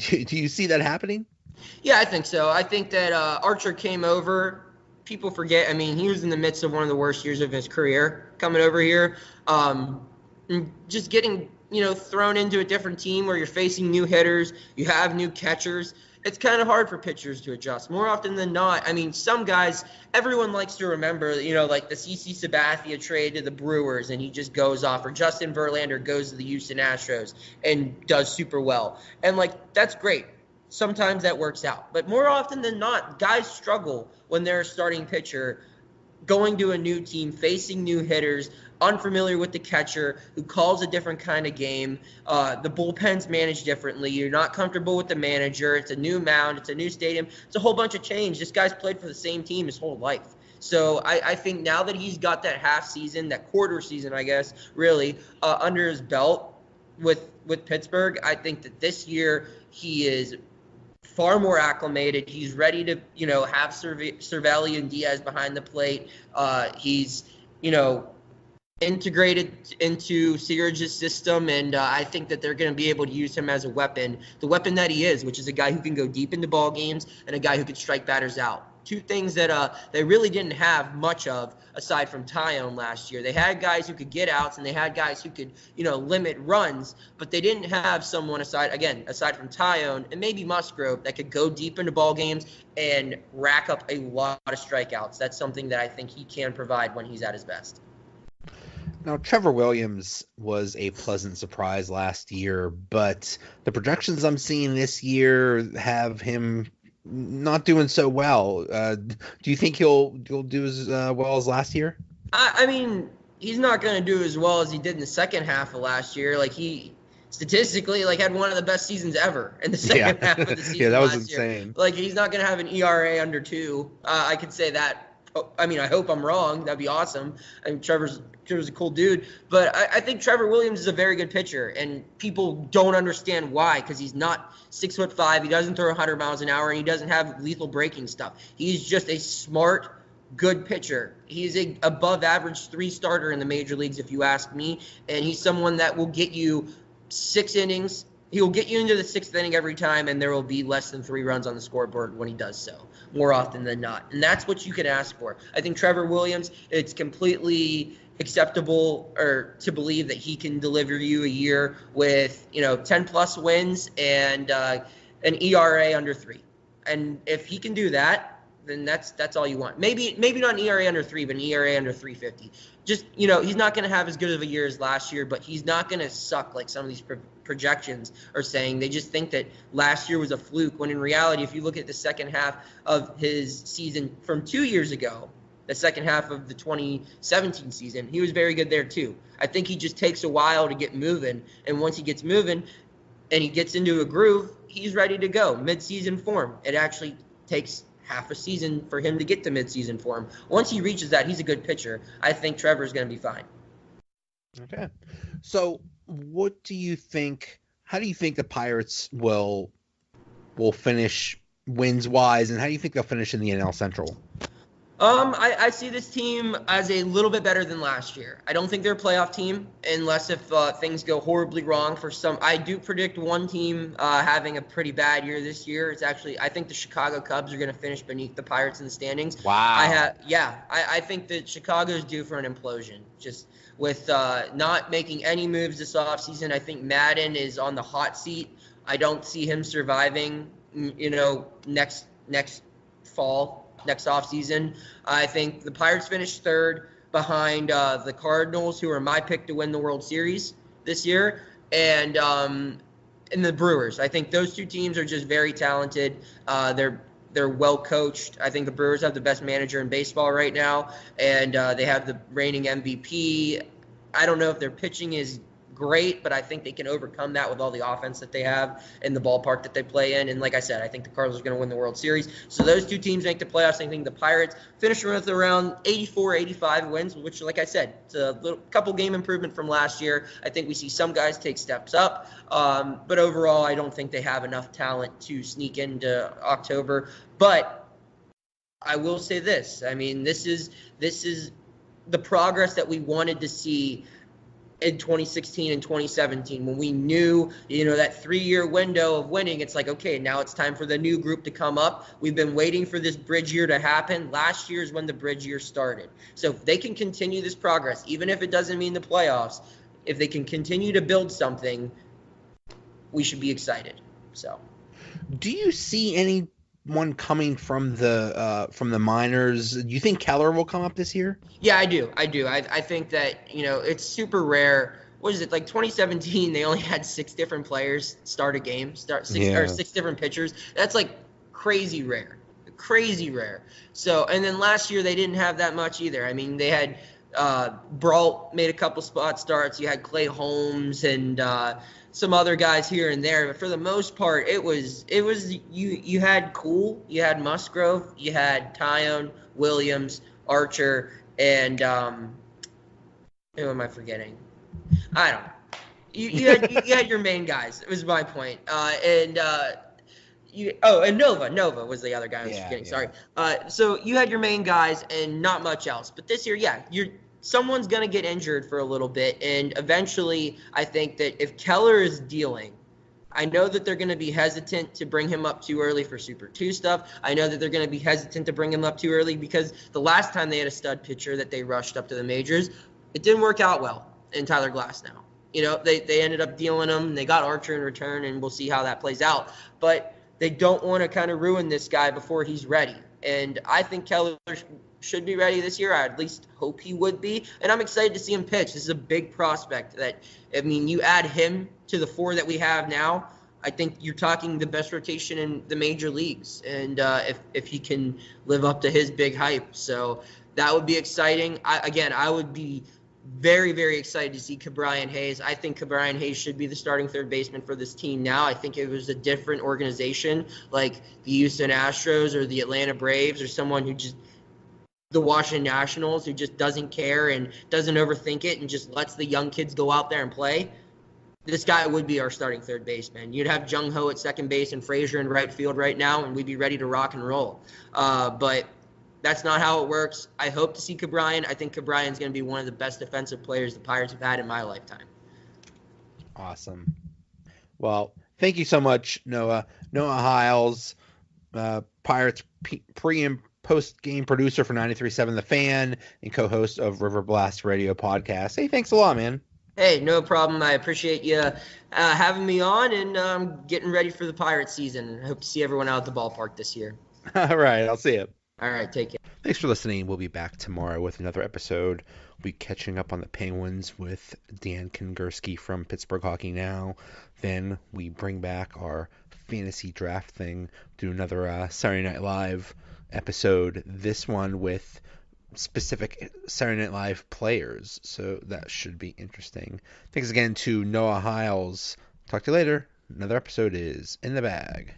Do you see that happening? Yeah, I think so. I think that Archer came over. People forget. I mean, he was in the midst of one of the worst years of his career coming over here. And just getting thrown into a different team where you're facing new hitters, you have new catchers. It's kind of hard for pitchers to adjust. More often than not, I mean, some guys, everyone likes to remember, like the CC Sabathia trade to the Brewers, and he just goes off, or Justin Verlander goes to the Houston Astros and does super well. And, that's great. Sometimes that works out. But more often than not, guys struggle when they're a starting pitcher going to a new team, facing new hitters, unfamiliar with the catcher, who calls a different kind of game. The bullpen's managed differently. You're not comfortable with the manager. It's a new mound. It's a new stadium. It's a whole bunch of change. This guy's played for the same team his whole life. So I think now that he's got that half season, that quarter season, I guess, really, under his belt with Pittsburgh, I think that this year he is far more acclimated. He's ready to, have Cervelli and Diaz behind the plate. He's, integrated into Searage's system, and I think that they're going to be able to use him as a weapon, the weapon that he is, which is a guy who can go deep into ball games and a guy who can strike batters out. Two things that they really didn't have much of aside from Tyone last year. They had guys who could get outs, and they had guys who could, limit runs, but they didn't have someone aside from Tyone and maybe Musgrove that could go deep into ball games and rack up a lot of strikeouts. That's something that I think he can provide when he's at his best. Now, Trevor Williams was a pleasant surprise last year, but the projections I'm seeing this year have him not doing so well. Do you think he'll do as well as last year? I mean, he's not going to do as well as he did in the second half of last year. He statistically had one of the best seasons ever in the second half of the season. Yeah, that was insane. Year. He's not going to have an ERA under 2. I could say that. I mean, I hope I'm wrong. That'd be awesome. I mean, Trevor's a cool dude, but I think Trevor Williams is a very good pitcher, and people don't understand why, because he's not 6'5". He doesn't throw 100 miles an hour, and he doesn't have lethal breaking stuff. He's just a smart, good pitcher. He's a above average 3 starter in the major leagues, if you ask me, and he's someone that will get you 6 innings. He will get you into the 6th inning every time, and there will be less than 3 runs on the scoreboard when he does so, more often than not. And that's what you can ask for. I think Trevor Williams, it's completely acceptable or to believe that he can deliver you a year with 10-plus wins and an ERA under 3. And if he can do that, then that's all you want. Maybe not an ERA under 3, but an ERA under 3.50. Just, he's not going to have as good of a year as last year, but he's not going to suck like some of these projections are saying. They just think that last year was a fluke, when in reality, if you look at the second half of his season from 2 years ago, the second half of the 2017 season, he was very good there too. I think he just takes a while to get moving, and once he gets moving and he gets into a groove, he's ready to go. Mid-season form. It actually takes half a season for him to get to mid-season form. Once he reaches that, he's a good pitcher. I think Trevor's going to be fine. Okay. So what do you think, how do you think the Pirates will finish wins-wise, and how do you think they'll finish in the NL Central? I see this team as a little bit better than last year. I don't think they're a playoff team unless if things go horribly wrong for some. I do predict one team having a pretty bad year this year. It's actually, I think the Chicago Cubs are going to finish beneath the Pirates in the standings. Wow. I think that Chicago's due for an implosion. Just with not making any moves this offseason, I think Madden is on the hot seat. I don't see him surviving, next fall. Next offseason. I think the Pirates finished 3rd behind the Cardinals, who are my pick to win the World Series this year, and the Brewers. I think those 2 teams are just very talented. They're well coached. I think the Brewers have the best manager in baseball right now, and they have the reigning MVP. I don't know if their pitching is great, but I think they can overcome that with all the offense that they have in the ballpark that they play in. And like I said, I think the Cardinals are going to win the World Series. So those 2 teams make the playoffs. I think the Pirates finish with around 84, 85 wins, which, like I said, it's a couple game improvement from last year. I think we see some guys take steps up, but overall, I don't think they have enough talent to sneak into October. But I will say this: I mean, this is the progress that we wanted to see in 2016 and 2017 when we knew, that 3-year window of winning. It's like, okay, now it's time for the new group to come up. We've been waiting for this bridge year to happen. Last year is when the bridge year started. So if they can continue this progress, even if it doesn't mean the playoffs, if they can continue to build something, we should be excited. So, do you see anyone coming from the minors? Do you think Keller will come up this year? yeah, I do. I think that, it's super rare. What is it, like 2017? They only had 6 different players start a game, start six or Yeah. 6 different pitchers. That's like crazy rare, crazy rare. So, and then last year they didn't have that much either. I mean, they had Brault made a couple spot starts. You had Clay Holmes and some other guys here and there, but for the most part, you had Cool, you had Musgrove, you had Tyone, Williams, Archer, and who am I forgetting? I don't know. You had your main guys. It was my point. And Nova was the other guy I was forgetting. Yeah. Sorry. So you had your main guys and not much else. But this year, yeah, someone's gonna get injured for a little bit, and eventually, I think that if Keller is dealing, I know that they're going to be hesitant to bring him up too early for Super 2 stuff. I know that they're going to be hesitant to bring him up too early because the last time they had a stud pitcher that they rushed up to the majors, it didn't work out well in Tyler Glasnow. They ended up dealing him. They got Archer in return, and we'll see how that plays out. But they don't want to kind of ruin this guy before he's ready. And I think Keller should be ready this year. I at least hope he would be. And I'm excited to see him pitch. This is a big prospect you add him to the 4 that we have now, I think you're talking the best rotation in the major leagues. And if he can live up to his big hype. So that would be exciting. I would be very, very excited to see Ke'Bryan Hayes. I think Ke'Bryan Hayes should be the starting third baseman for this team now. I think if it was a different organization like the Houston Astros or the Atlanta Braves or someone who just the Washington Nationals who just doesn't care and doesn't overthink it and just lets the young kids go out there and play, this guy would be our starting third baseman. You'd have Jung Ho at second base and Frazier in right field right now, and we'd be ready to rock and roll. But that's not how it works. I hope to see Ke'Bryan. I think Ke'Bryan's going to be one of the best defensive players the Pirates have had in my lifetime. Awesome. Well, thank you so much, Noah. Noah Hiles, Pirates pre and post game producer for 93.7 The Fan and co-host of River Blast Radio podcast. Hey, thanks a lot, man. Hey, no problem. I appreciate you having me on and getting ready for the Pirates season. I hope to see everyone out at the ballpark this year. All right, I'll see you. All right, take care. Thanks for listening. We'll be back tomorrow with another episode. We'll be catching up on the Penguins with Dan Kongursky from Pittsburgh Hockey Now. Then we bring back our fantasy draft thing, do another Saturday Night Live episode, this one with specific Saturday Night Live players, so that should be interesting. Thanks again to Noah Hiles. Talk to you later. Another episode is in the bag.